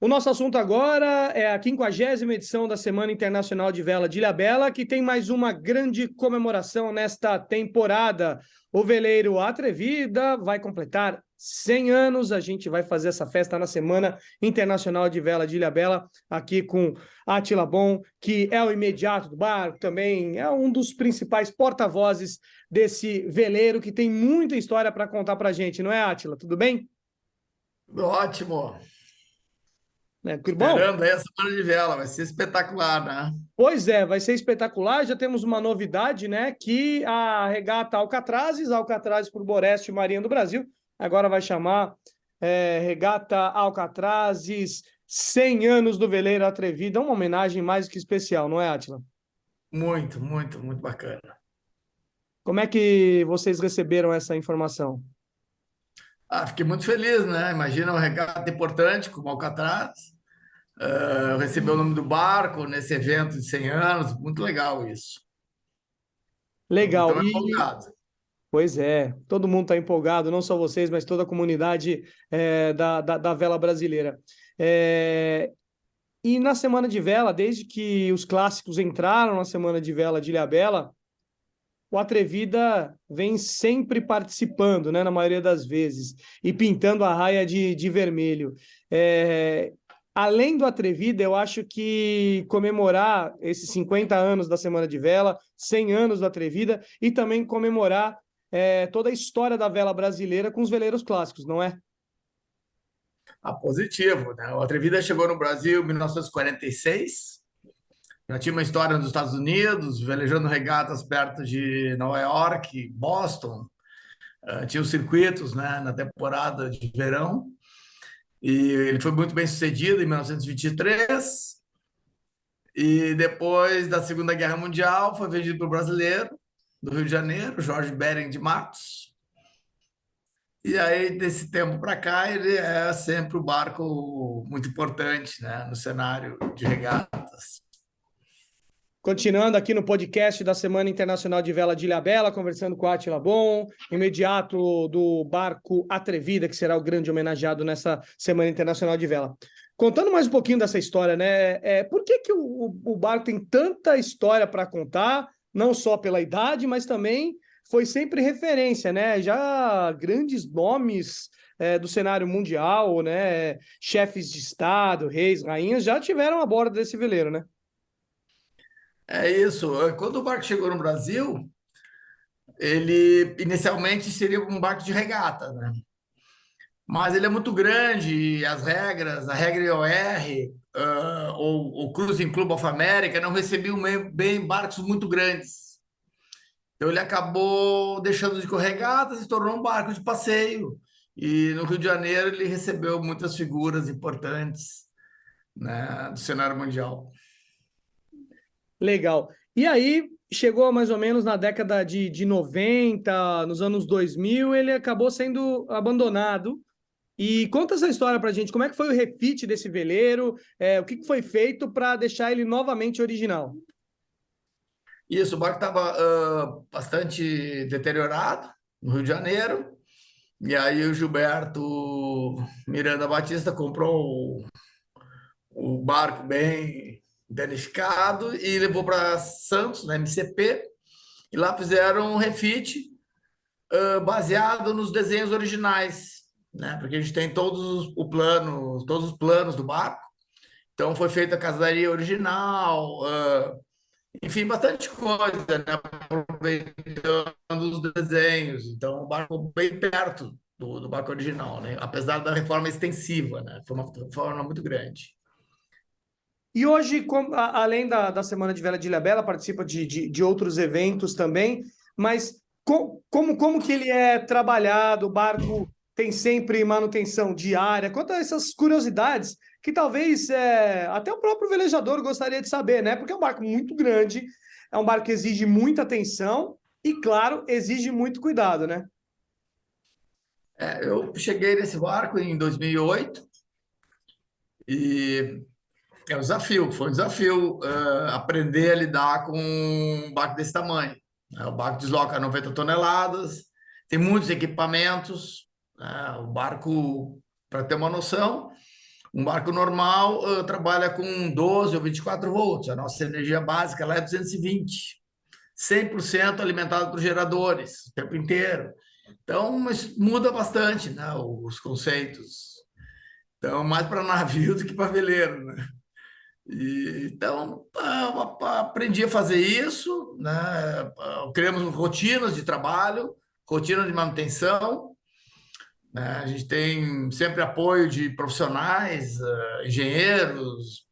O nosso assunto agora é a 50ª edição da Semana Internacional de Vela de Ilhabela, que tem mais uma grande comemoração nesta temporada. O veleiro Atrevida vai completar 100 anos. A gente vai fazer essa festa na Semana Internacional de Vela de Ilhabela, aqui com Átila Bon, que é o imediato do barco, também é um dos principais porta-vozes desse veleiro, que tem muita história para contar para a gente, não é, Átila? Tudo bem? Ótimo. Tudo bom? Esperando aí a semana de vela, vai ser espetacular, né? Pois é, vai ser espetacular. Já temos uma novidade, né? Que a regata Alcatrazes por Boreste Marinha do Brasil, agora vai chamar Regata Alcatrazes 100 anos do veleiro Atrevida, uma homenagem mais que especial, não é, Átila? Muito, muito, muito bacana. Como é que vocês receberam essa informação? Fiquei muito feliz, né? Imagina um regata importante como Alcatraz, receber o nome do barco nesse evento de 100 anos, muito legal isso. Legal. Então, empolgado. Pois é, todo mundo está empolgado, não só vocês, mas toda a comunidade da vela brasileira. É, E na Semana de Vela, desde que os clássicos entraram na Semana de Vela de Ilhabela, o Atrevida vem sempre participando, né, na maioria das vezes, e pintando a raia de vermelho. É, Além do Atrevida, eu acho que comemorar esses 50 anos da Semana de Vela, 100 anos do Atrevida, e também comemorar toda a história da vela brasileira com os veleiros clássicos, não é? Positivo, né? O Atrevida chegou no Brasil em 1946. Já tinha uma história nos Estados Unidos, velejando regatas perto de Nova York, Boston. Tinha os circuitos, né, na temporada de verão. E ele foi muito bem sucedido em 1923. E depois da Segunda Guerra Mundial, foi vendido para o brasileiro do Rio de Janeiro, Jorge Bering de Matos. E aí, desse tempo para cá, ele é sempre um barco muito importante, né, no cenário de regatas. Continuando aqui no podcast da Semana Internacional de Vela de Ilhabela, conversando com a Átila Bon, imediato do barco Atrevida, que será o grande homenageado nessa Semana Internacional de Vela. Contando mais um pouquinho dessa história, né? Por que o barco tem tanta história para contar, não só pela idade, mas também foi sempre referência, né? Já grandes nomes do cenário mundial, né? Chefes de Estado, reis, rainhas, já tiveram a bordo desse veleiro, né? É isso. Quando o barco chegou no Brasil, ele inicialmente seria um barco de regata, né? Mas ele é muito grande e as regras, a regra IOR, ou o Cruising Club of America, não recebiam bem barcos muito grandes. Então ele acabou deixando de correr regatas e se tornou um barco de passeio. E no Rio de Janeiro ele recebeu muitas figuras importantes, né, do cenário mundial. Legal. E aí, chegou mais ou menos na década de 90, nos anos 2000, ele acabou sendo abandonado. E conta essa história pra gente, como é que foi o refit desse veleiro, o que foi feito para deixar ele novamente original? Isso, o barco estava bastante deteriorado no Rio de Janeiro. E aí o Gilberto Miranda Batista comprou o barco bem danificado e levou para Santos, na MCP, e lá fizeram um refit baseado nos desenhos originais, né? Porque a gente tem todos os planos do barco. Então foi feita a casadaria original, enfim, bastante coisa, né? Aproveitando os desenhos. Então o barco ficou bem perto do barco original, né? Apesar da reforma extensiva, né? Foi uma reforma muito grande. E hoje, além da Semana de Vela de Ilhabela, participa de outros eventos também, mas como que ele é trabalhado? O barco tem sempre manutenção diária? Conta essas curiosidades que talvez até o próprio velejador gostaria de saber, né? Porque é um barco muito grande, é um barco que exige muita atenção e, claro, exige muito cuidado, né? Eu cheguei nesse barco em 2008 e foi um desafio aprender a lidar com um barco desse tamanho, né? O barco desloca 90 toneladas, tem muitos equipamentos, né? O barco, para ter uma noção, Um barco normal trabalha com 12 ou 24 volts. A nossa energia básica lá é 220, 100% alimentado por geradores o tempo inteiro. Então, mas muda bastante, né, os conceitos. Então, mais para navio do que para veleiro, né? Então, aprendi a fazer isso, né? Criamos rotinas de trabalho, rotina de manutenção, né? A gente tem sempre apoio de profissionais, engenheiros,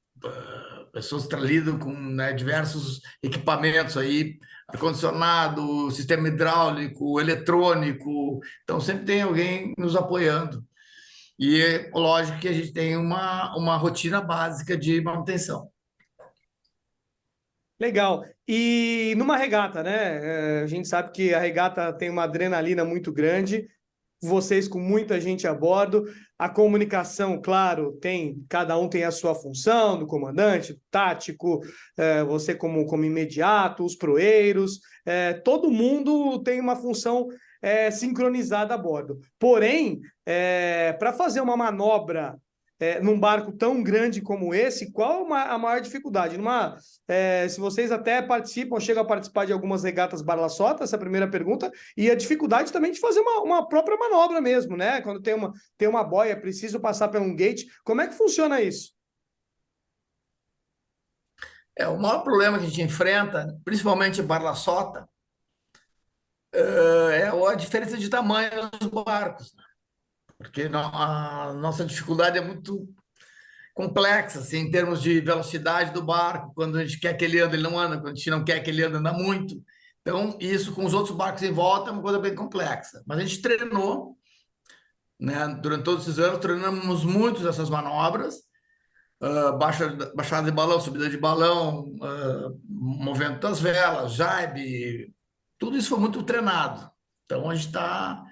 pessoas que lidam com, né, diversos equipamentos aí, ar-condicionado, sistema hidráulico, eletrônico. Então, sempre tem alguém nos apoiando. E é lógico que a gente tem uma rotina básica de manutenção. Legal. E numa regata, né? A gente sabe que a regata tem uma adrenalina muito grande, vocês com muita gente a bordo. A comunicação, claro, cada um tem a sua função, do comandante, do tático, você como imediato, os proeiros, todo mundo tem uma função sincronizada a bordo. Porém, para fazer uma manobra num barco tão grande como esse, qual a maior dificuldade? Se vocês até participam, chegam a participar de algumas regatas Barla-Sota, essa é a primeira pergunta, e a dificuldade também de fazer uma própria manobra mesmo, né? Quando tem uma boia, é preciso passar por um gate. Como é que funciona isso? O maior problema que a gente enfrenta, principalmente em Barla-Sota, é a diferença de tamanho dos barcos, né? Porque a nossa dificuldade é muito complexa, assim, em termos de velocidade do barco. Quando a gente quer que ele ande, ele não anda. Quando a gente não quer que ele ande, anda muito. Então, isso com os outros barcos em volta é uma coisa bem complexa. Mas a gente treinou, né? Durante todos esses anos, treinamos muito essas manobras. Baixada de balão, subida de balão, movimento das velas, jaibe, tudo isso foi muito treinado. Então, a gente está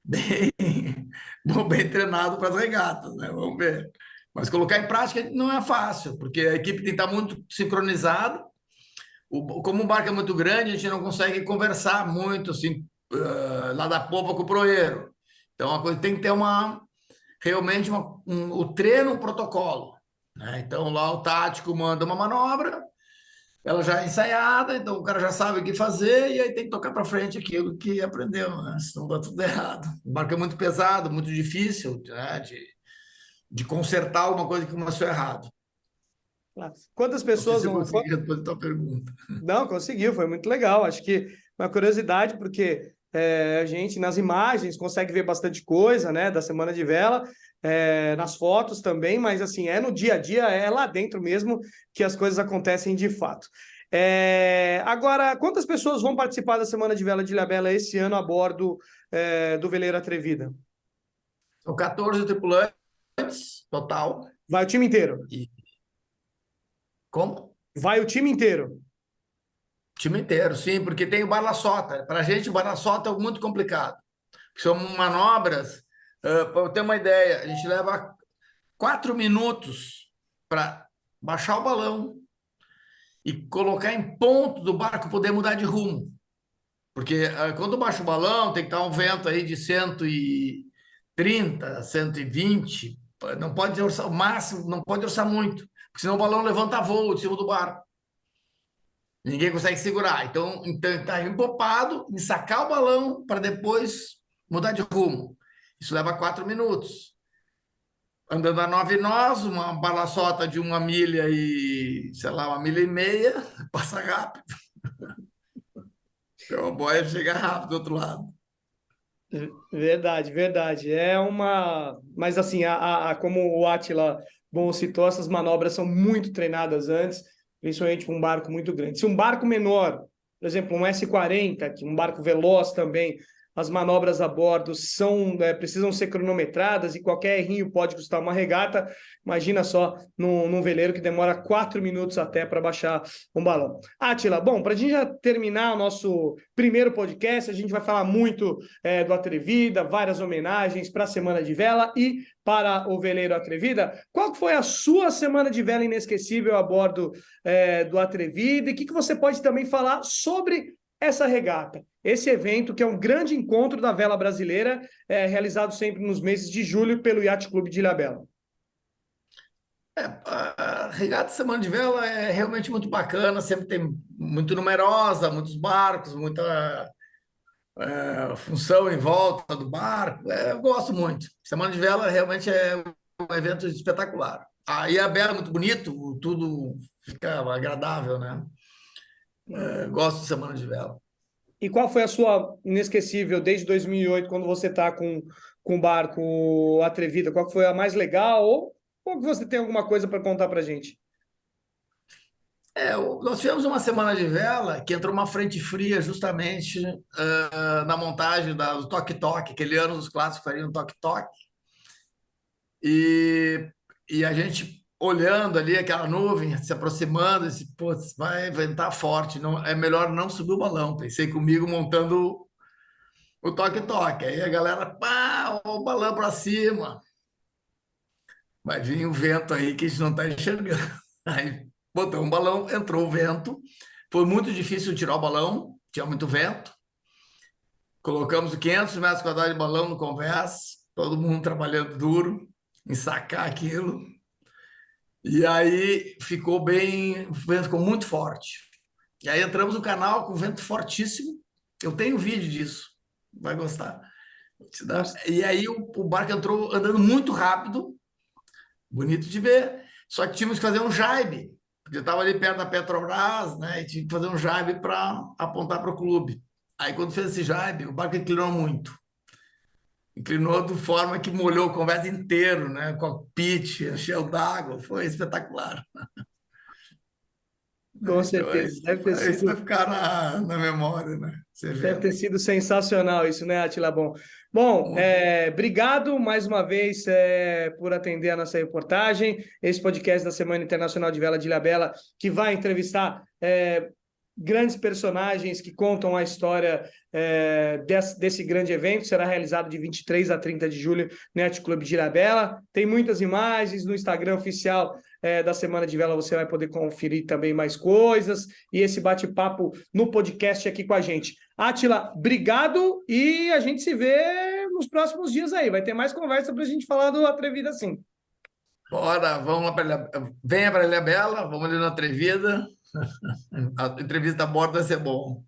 bem, bem treinado para as regatas, né? Vamos ver. Mas colocar em prática não é fácil, porque a equipe tem que estar muito sincronizada. Como o barco é muito grande, a gente não consegue conversar muito assim, lá da popa com o proeiro. Então, a coisa tem que ter realmente o treino, o protocolo, né? Então, lá o tático manda uma manobra, ela já é ensaiada, então o cara já sabe o que fazer e aí tem que tocar para frente aquilo que aprendeu, né? Senão dá tudo errado. O barco é muito pesado, muito difícil, né? De consertar alguma coisa que começou errado. Quantas Não sei pessoas se eu vão. consegui responder a tua pergunta. Não, conseguiu, foi muito legal. Acho que uma curiosidade, porque a gente nas imagens consegue ver bastante coisa, né, da Semana de Vela, nas fotos também, mas assim, no dia a dia, é lá dentro mesmo que as coisas acontecem de fato. Agora, quantas pessoas vão participar da Semana de Vela de Ilhabela esse ano a bordo do Veleiro Atrevida? São 14 tripulantes total. Vai o time inteiro? E como? Vai o time inteiro? Time inteiro, sim, porque tem o Barla-Sota. Para a gente, o Barla-Sota é muito complicado. São manobras, para eu ter uma ideia, a gente leva 4 minutos para baixar o balão e colocar em ponto do barco poder mudar de rumo. Porque quando baixa o balão, tem que estar um vento aí de 130, 120, não pode orçar o máximo, não pode orçar muito, porque senão o balão levanta voo de cima do barco. Ninguém consegue segurar. Então está empopado em sacar o balão para depois mudar de rumo. Isso leva 4 minutos. Andando a 9 nós, uma balaçota de 1 milha e, sei lá, 1 milha e meia, passa rápido. Então a boia chega rápido do outro lado. Verdade, verdade. Mas assim, como o Átila bom citou, essas manobras são muito treinadas antes, principalmente para um barco muito grande. Se um barco menor, por exemplo, um S-40, que um barco veloz também, as manobras a bordo precisam ser cronometradas e qualquer errinho pode custar uma regata. Imagina só num veleiro que demora 4 minutos até para baixar um balão. Átila, bom, para a gente já terminar o nosso primeiro podcast, a gente vai falar muito do Atrevida, várias homenagens para a Semana de Vela e para o Veleiro Atrevida. Qual foi a sua Semana de Vela inesquecível a bordo do Atrevida? E o que você pode também falar sobre essa regata, esse evento que é um grande encontro da vela brasileira, realizado sempre nos meses de julho pelo Yacht Clube de Ilhabela? regata Semana de Vela é realmente muito bacana, sempre tem muito numerosa, muitos barcos, muita função em volta do barco. Eu gosto muito. Semana de Vela realmente é um evento espetacular. Aí a Bela é muito bonito, tudo fica agradável, né? Gosto de Semana de Vela. E qual foi a sua inesquecível desde 2008, quando você está com o barco Atrevida? Qual que foi a mais legal? Ou que você tem alguma coisa para contar para gente? Nós tivemos uma semana de vela que entrou uma frente fria justamente na montagem do Toque Toque, aquele ano os clássicos fariam Toque Toque, e, e a gente olhando ali aquela nuvem se aproximando, disse, putz, vai ventar forte, não, é melhor não subir o balão. Pensei comigo montando o Toque Toque, aí a galera, pá, o balão para cima, vai vir o vento aí que a gente não está enxergando. Aí botou um balão, entrou o vento. Foi muito difícil tirar o balão, tinha muito vento. Colocamos 500 metros quadrados de balão no convés, todo mundo trabalhando duro em sacar aquilo. E aí ficou bem, o vento ficou muito forte. E aí entramos no canal com vento fortíssimo. Eu tenho vídeo disso, vai gostar. Nossa, E aí o barco entrou andando muito rápido, bonito de ver. Só que tínhamos que fazer um jaibe, porque eu estava ali perto da Petrobras, né? E tinha que fazer um jaibe para apontar para o clube. Aí, quando fez esse jaibe, o barco inclinou muito. Inclinou de forma que molhou o convés inteiro, né? Cockpit, encheu d'água, foi espetacular. com Né? Então, certeza. isso vai ficar na memória, né? Esse Deve ter evento. sido sensacional isso, né, Atila? Bom, obrigado mais uma vez por atender a nossa reportagem, esse podcast da Semana Internacional de Vela de Ilhabela, que vai entrevistar grandes personagens que contam a história desse grande evento. Será realizado de 23 a 30 de julho no Yacht Clube de Ilhabela. Tem muitas imagens no Instagram oficial da Semana de Vela, você vai poder conferir também mais coisas e esse bate-papo no podcast aqui com a gente. Átila, obrigado e a gente se vê nos próximos dias aí. Vai ter mais conversa para a gente falar do Atrevida assim. Bora, vamos lá para venha para Ilha Bela, vamos ali na Atrevida. A entrevista a bordo vai ser bom.